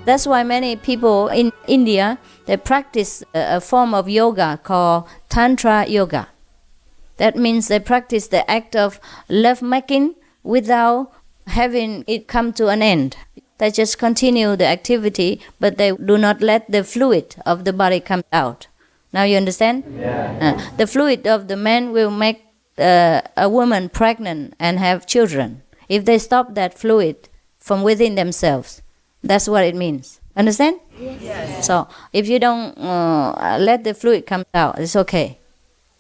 That's why many people in India, they practice a form of yoga called Tantra yoga. That means they practice the act of love-making without having it come to an end. They just continue the activity, but they do not let the fluid of the body come out. Now you understand? Yeah. The fluid of the man will make a woman pregnant and have children. If they stop that fluid from within themselves, that's what it means. Understand? Yes. So if you don't let the fluid come out, it's okay.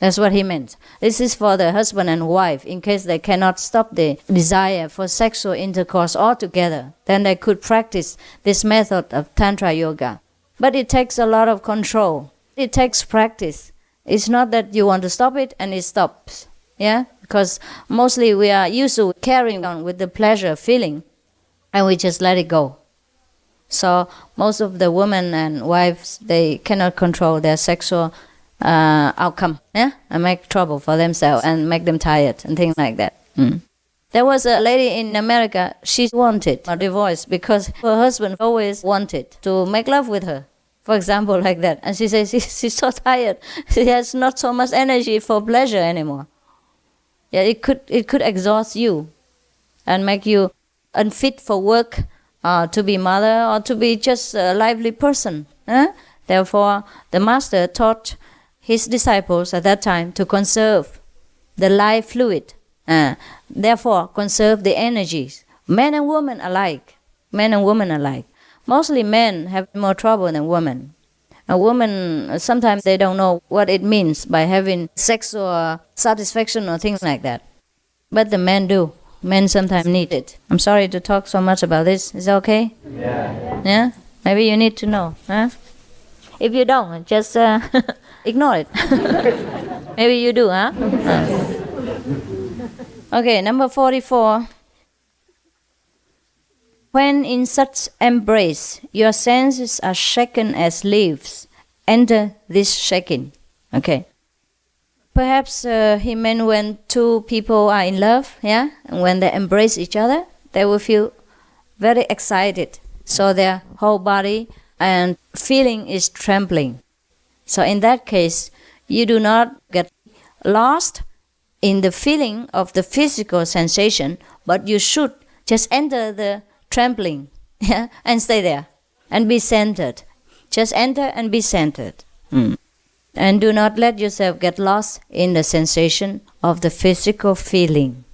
That's what he meant. This is for the husband and wife, in case they cannot stop the desire for sexual intercourse altogether. Then they could practice this method of Tantra yoga. But it takes a lot of control. It takes practice. It's not that you want to stop it and it stops. Yeah? Because mostly we are used to carrying on with the pleasure feeling, and we just let it go. So most of the women and wives, they cannot control their sexual outcome, yeah, and make trouble for themselves and make them tired and things like that. There was a lady in America, she wanted a divorce because her husband always wanted to make love with her, for example, like that. And she says she's so tired, she has not so much energy for pleasure anymore. Yeah, it could exhaust you and make you unfit for work, to be mother, or to be just a lively person. Therefore, the master taught his disciples at that time to conserve the life fluid. Therefore, conserve the energies. Men and women alike. Men and women alike. Mostly men have more trouble than women. A woman, sometimes they don't know what it means by having sexual satisfaction or things like that. But the men do. Men sometimes need it. I'm sorry to talk so much about this. Is that okay? Yeah. Yeah? Maybe you need to know. Huh? If you don't, just ignore it. Maybe you do, huh? Okay, number 44. When in such embrace, your senses are shaken as leaves. Enter this shaking. Okay. Perhaps he meant when two people are in love, yeah, and when they embrace each other, they will feel very excited. So their whole body and feeling is trembling. So in that case, you do not get lost in the feeling of the physical sensation, but you should just enter the trembling, yeah, and stay there and be centered. Just enter and be centered. And do not let yourself get lost in the sensation of the physical feeling.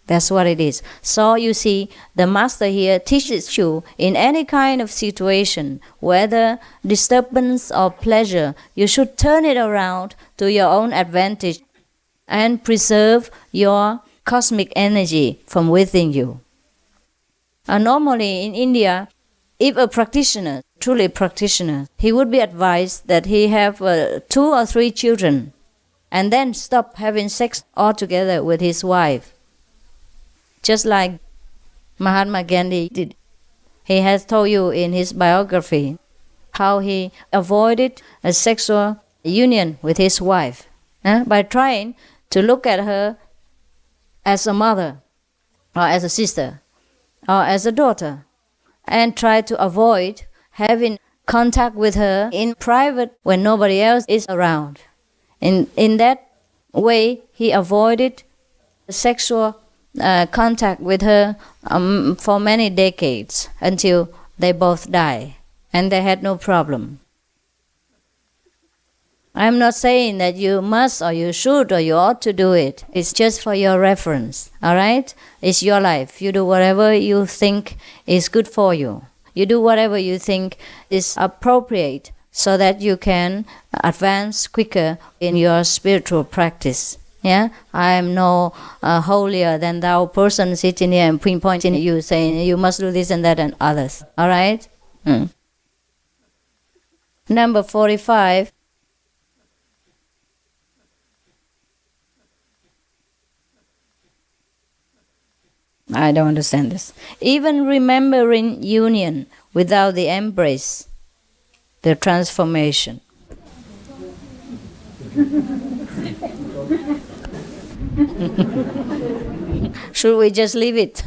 That's what it is. So you see, the master here teaches you in any kind of situation, whether disturbance or pleasure, you should turn it around to your own advantage and preserve your cosmic energy from within you. Normally in India, if a practitioner, truly practitioner, he would be advised that he have 2 or 3 children and then stop having sex altogether with his wife. Just like Mahatma Gandhi did. He has told you in his biography how he avoided a sexual union with his wife by trying to look at her as a mother or as a sister or as a daughter, and try to avoid having contact with her in private when nobody else is around. In that way, he avoided sexual contact with her for many decades until they both died, and they had no problem. I'm not saying that you must or you should or you ought to do it. It's just for your reference, all right? It's your life. You do whatever you think is good for you. You do whatever you think is appropriate so that you can advance quicker in your spiritual practice. Yeah, I am no holier than thou person sitting here and pinpointing you, saying you must do this and that and others. All right? Number 45. I don't understand this. Even remembering union without the embrace, the transformation. Should we just leave it?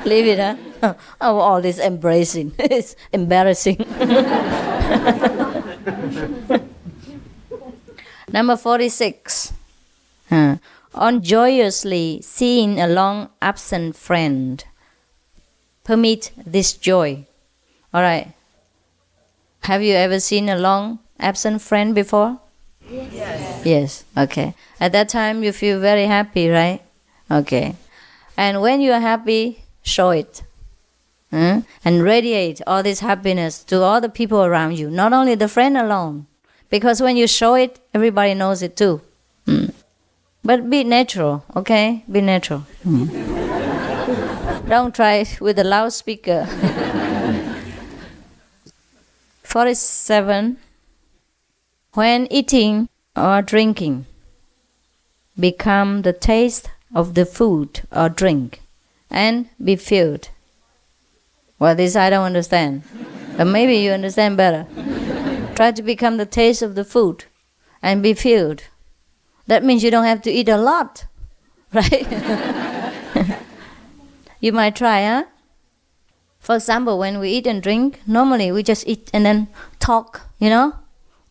Leave it, huh? Oh, all this embracing. It's embarrassing. Number 46. On joyously seeing a long absent friend. Permit this joy. All right. Have you ever seen a long absent friend before? Yes. Yes, okay. At that time you feel very happy, right? Okay. And when you are happy, show it. And radiate all this happiness to all the people around you, not only the friend alone. Because when you show it, everybody knows it too. But be natural, okay? Be natural. Don't try it with a loudspeaker. 47. When eating or drinking, become the taste of the food or drink and be filled. Well, this I don't understand. But maybe you understand better. Try to become the taste of the food and be filled. That means you don't have to eat a lot, right? You might try, huh? For example, when we eat and drink, normally we just eat and then talk,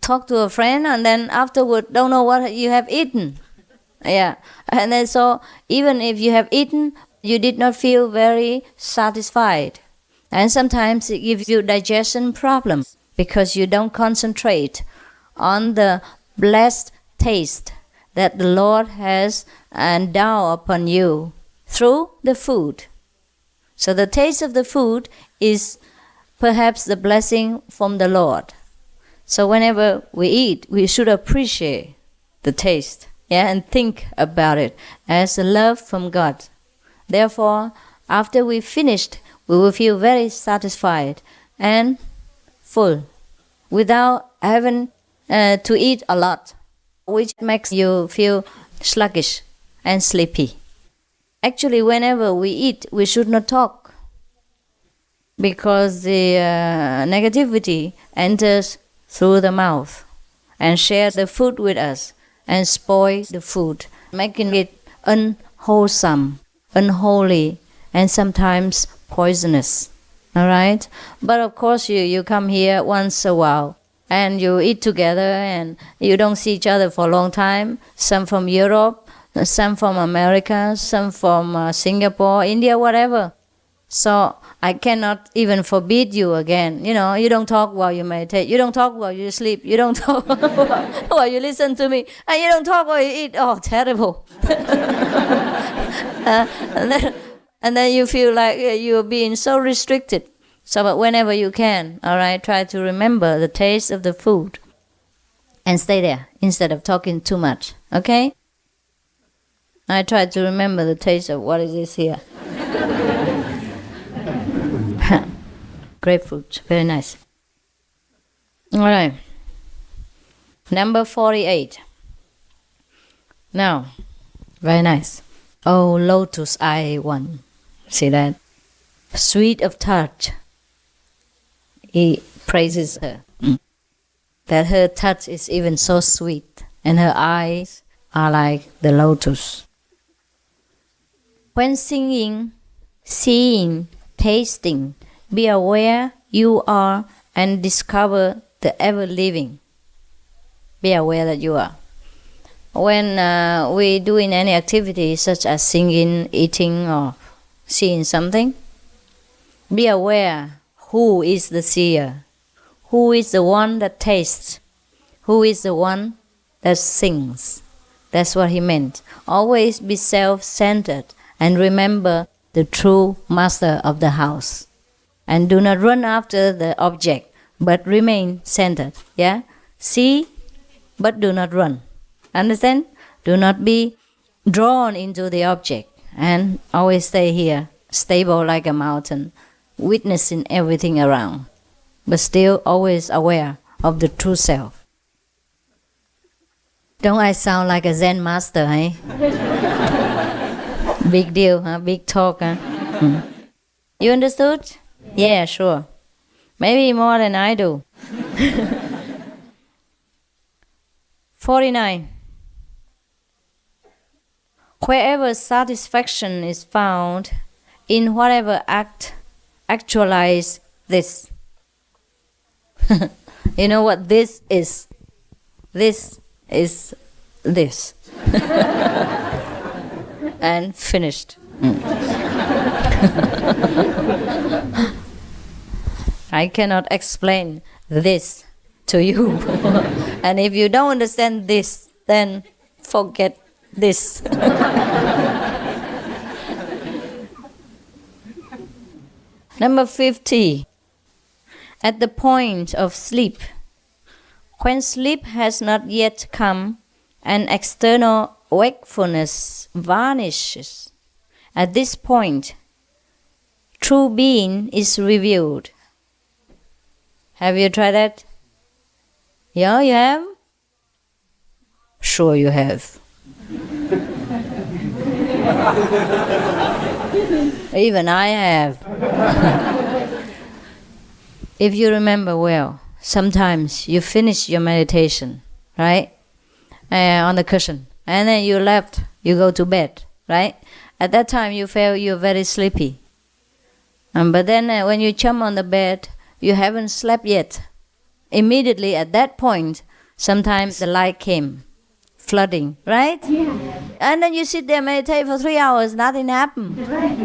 talk to a friend, and then afterward don't know what you have eaten. Yeah. And then so even if you have eaten, you did not feel very satisfied. And sometimes it gives you digestion problems because you don't concentrate on the blessed taste that the Lord has endowed upon you through the food. So the taste of the food is perhaps the blessing from the Lord. So whenever we eat, we should appreciate the taste, and think about it as a love from God. Therefore, after we finished, we will feel very satisfied and full without having to eat a lot, which makes you feel sluggish and sleepy. Actually, whenever we eat, we should not talk because the negativity enters through the mouth and shares the food with us and spoils the food, making it unwholesome, unholy, and sometimes poisonous. All right? But of course, you come here once a while and you eat together and you don't see each other for a long time. Some from Europe, some from America, some from Singapore, India, whatever. So I cannot even forbid you again. You don't talk while you meditate. You don't talk while you sleep. You don't talk while you listen to me. And you don't talk while you eat. Oh, terrible. And then you feel like you're being so restricted. So but whenever you can, all right, try to remember the taste of the food and stay there instead of talking too much, okay? I try to remember the taste of what is this here. Grapefruit, very nice. All right. Number 48. Now, very nice. Oh, lotus eye one. See that? Sweet of touch. He praises her. That her touch is even so sweet, and her eyes are like the lotus. When singing, seeing, tasting, be aware you are and discover the ever-living. Be aware that you are. When we doing any activity such as singing, eating, or seeing something, be aware who is the seer, who is the one that tastes, who is the one that sings. That's what he meant. Always be self-centered and remember the true master of the house. And do not run after the object, but remain centered. Yeah? See, but do not run. Understand? Do not be drawn into the object and always stay here, stable like a mountain, witnessing everything around. but still always aware of the true self. Don't I sound like a Zen master, eh? Big deal, huh? Big talk, huh? You understood? Yeah, sure. Maybe more than I do. 49. Wherever satisfaction is found, in whatever act, actualize this. You know what this is? This is this. And finished. I cannot explain this to you. And if you don't understand this, then forget this. Number 50. At the point of sleep, when sleep has not yet come and external wakefulness vanishes, at this point, true being is revealed. Have you tried that? Yeah, you have? Sure you have. Even I have. If you remember well, sometimes you finish your meditation, right? On the cushion. And then you left, you go to bed, right? At that time you feel you're very sleepy. But then when you jump on the bed, you haven't slept yet. Immediately at that point, sometimes the light came, flooding, right? Yeah. And then you sit there, meditate for 3 hours, nothing happened. Right.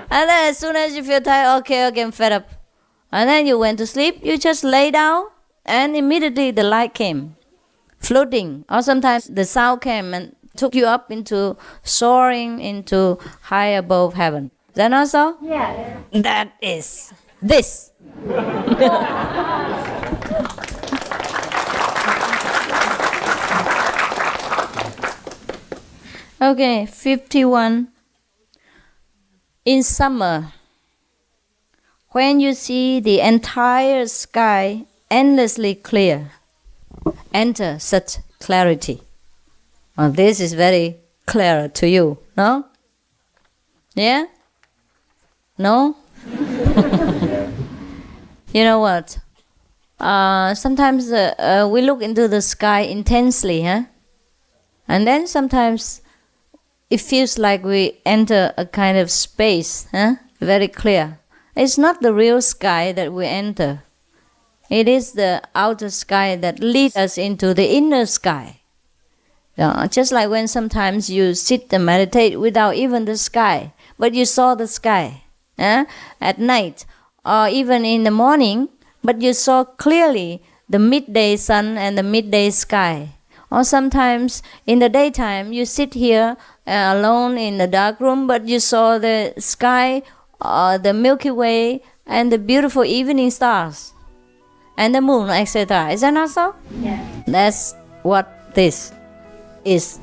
And then as soon as you feel tired, okay, I'm fed up. And then you went to sleep, you just lay down, and immediately the light came, floating. Or sometimes the sound came and took you up into soaring into high above heaven. Is that not so? Yeah. That is this. Okay, 51. In summer, when you see the entire sky endlessly clear, enter such clarity. Well, this is very clear to you, no? Yeah? No? You know what? Sometimes we look into the sky intensely, huh? And then sometimes it feels like we enter a kind of space, huh? Very clear. It's not the real sky that we enter. It is the outer sky that leads us into the inner sky. Just like when sometimes you sit and meditate without even the sky, but you saw the sky at night or even in the morning, but you saw clearly the midday sun and the midday sky. Or sometimes in the daytime you sit here alone in the dark room, but you saw the sky, the Milky Way, and the beautiful evening stars, and the moon, etc. Is that not so? Yeah. That's what this is.